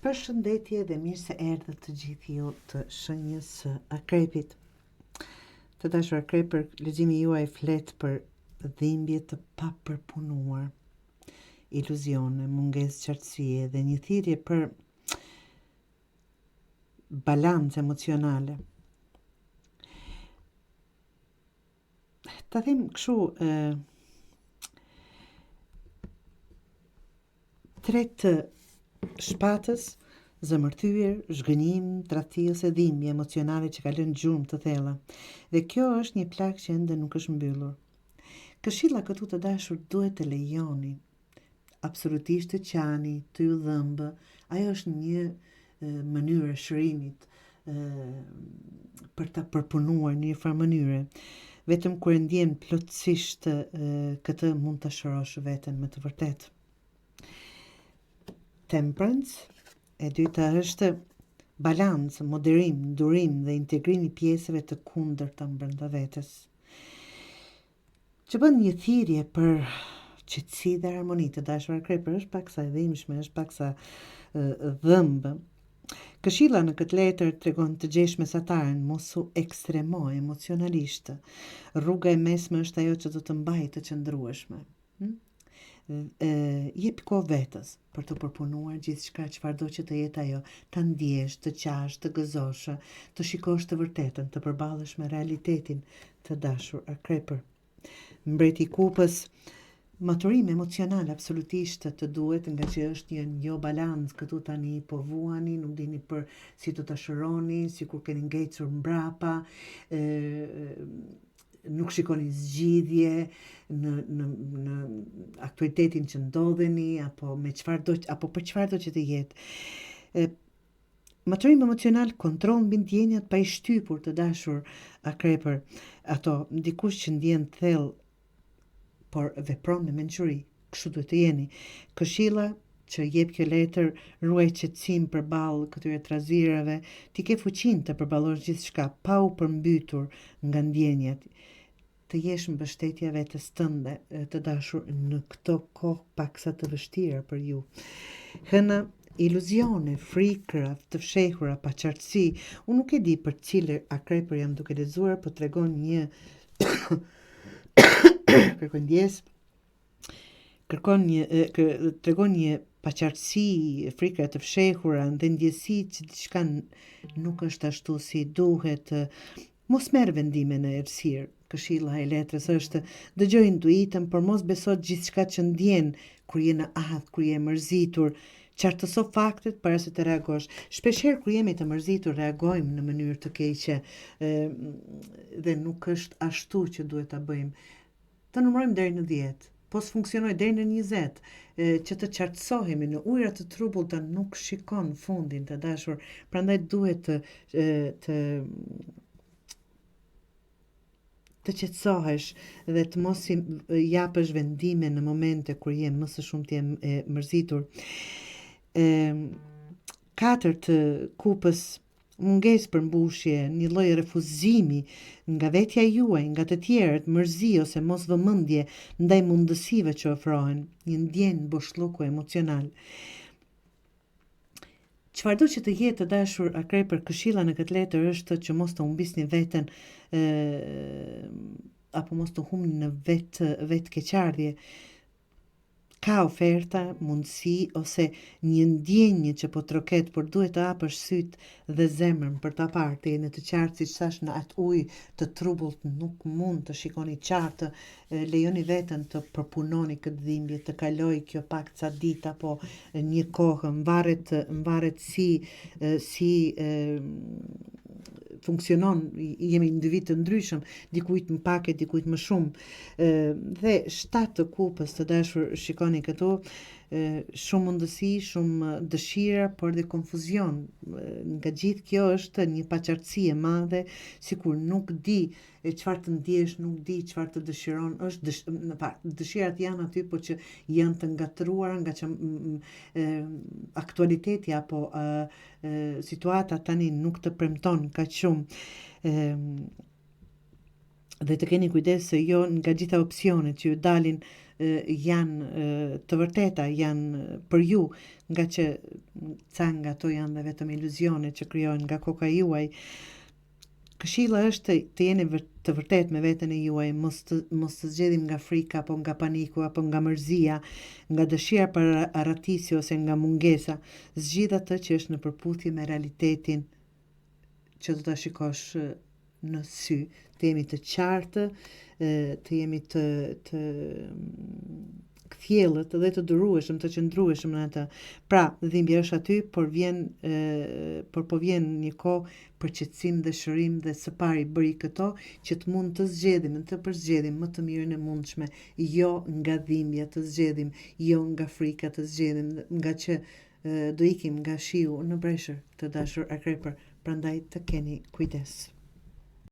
Përshëndetje dhe mirë se erdhët të gjithë ju të shenjës së akrepit. Të dashur akrepër, leximi juaj flet për dhimbje të papërpunuar, iluzione, mungesë qartësie dhe një thirrje për balancë emocionale. Ta them kështu, tret shpatës, zëmërthyer, zhgënjim, tradhti ose dhimbje emocionale që ka lënë gjurmë të thella. Dhe kjo është një plagë që ende nuk është mbyllur. Këshilla këtu të dashur duhet të lejoni absolutisht të qani, të ju dhëmbë. Ajo është një mënyrë shërimit për ta përpunuar në një farë mënyre. Vetëm kur e ndjen plotësisht këtë mund ta shërosh veten me të vërtetë. Temperance, e dyta është balancë, moderim, durim dhe integrim i pjesëve të kundërta brenda vetes. Që bën një thirrje për qetësi dhe harmoni. Të dashur akrepër, është paksa e dhimbshme, është paksa dhëmbë. Këshilla në këtë letër tregon të gjesh mesataren, mos u ekstremoj emocionalisht. Rruga e mesme është ajo që do të mbajë të qëndrueshme. Jep kohë vetës për të përpunuar gjithçka çfarëdo që të jetë ajo, ta ndjesh, të qash, të gëzosh, të shikosh të vërtetën, të përballesh me realitetin, të dashur akrepër. Mbreti i Kupës, maturim emocional absolutisht të duhet, nga që është një balancë këtu tani, po vuani, nuk dini për si të shëroni, sikur keni ngecur mbrapa, nuk shikoni zgjidhje në aktualitetin që ndodheni apo me çfarëdo apo për çfarëdo që të jetë. Maturim emocional, kontroll mbi ndjenjat pa i shtypur, të dashur akrepër. Ato dikush që ndjen thellë por vepron me mençuri, kështu duhet të jeni. Këshilla që jep kjo letër, ruaj qetësim përballë këtyre trazirave, ti ke fuqinë të përballosh gjithçka pa u përmbytur nga ndjenjat. Të jesh mbështetja vetes tënde, të dashur, në këto kohë paksa të vështira për ju. Hëna, iluzione, frikëra, të fshehura, paqartësi. Unë nuk e di për cilë akrepër jam duke lexuar, po tregon një tregon një paqartësi, frikëra të fshehura dhe ndjesi që diçka nuk është ashtu si duhet. Mos merr vendime në errësirë. Këshilla e letrës është dëgjoj intuitën, por mos beso gjithçka që ndjen kur je në adh, kur je mërzitur. Qartëso faktet para se të reagosh. Shpeshherë kur jemi të mërzitur reagojmë në mënyrë të keqe dhe nuk është ashtu që duhet ta bëjmë. Të numërojmë deri në 10. Po s'funksionoj deri në 20, që të qartësohemi në ujëra të trubullta nuk shikon fundin, të dashur. Prandaj duhet të qetësohesh dhe të mos i japësh vendime në momente kur je më së shumti e mërzitur. 4 të Kupës, mungesë për mbushje, një lloj refuzimi nga vetja juaj, nga të tjerët, mërzi ose mos vëmendje ndaj mundësive që ofrohen, një ndjenjë boshllëku emocional. Çfarëdo që të jetë, të dashur akrepër, këshilla në këtë letër është që mos të humbisni veten apo mos të humbni në vetë keqardhje. Ka oferta, mundësi ose një ndjenjë që po troket, por duhet të hapësh sytë dhe zemrën për ta parë. Të jeni të qartë, siç thash, në atë ujë të trubullt nuk mund të shikoni qartë. Lejoni veten të përpunoni këtë dhimbje, të kaloj kjo pak ca ditë apo një kohë, mvaret si funksionon, jemi individ të ndryshëm, dikujt më pak e dikujt më shumë. Dhe 7 të Kupës, të dashur, shikoni këtu, shumë mundësi, shumë dëshira, por dhe konfuzion. Nga gjithë kjo është një paqartësi e madhe, sikur nuk di çfarë të ndjesh, nuk di çfarë të dëshiron. Dëshirat janë aty, por që janë të ngatruara nga që aktualiteti apo situata tani nuk të premton kaq shumë. dhe të keni kujdes se jo nga gjitha opsionet që ju dalin janë të vërteta, janë për ju, nga që ca nga to janë dhe vetëm iluzione që krijojnë nga koka juaj. Këshilla është të jeni të vërtet me veten e juaj, mos të zgjedhim nga frika apo nga paniku apo nga mërzia, nga dëshira për arratisi ose nga mungesa. Zgjidh atë që është në përputhje me realitetin që do ta shikosh në sy, të jemi të qartë, të jemi të kthjellët dhe të durueshëm, të qëndrueshëm në atë. Pra, dhimbja është aty, por po vjen një kohë për qetësim dhe shërim dhe së pari bëri këto që të mund të zgjedhim, të përzgjedhim më të mirën e mundshme, jo nga dhimbja të zgjedhim, jo nga frika të zgjedhim, nga që do ikim nga shiu në breshër, të dashur akrepër, prandaj të keni kujdes.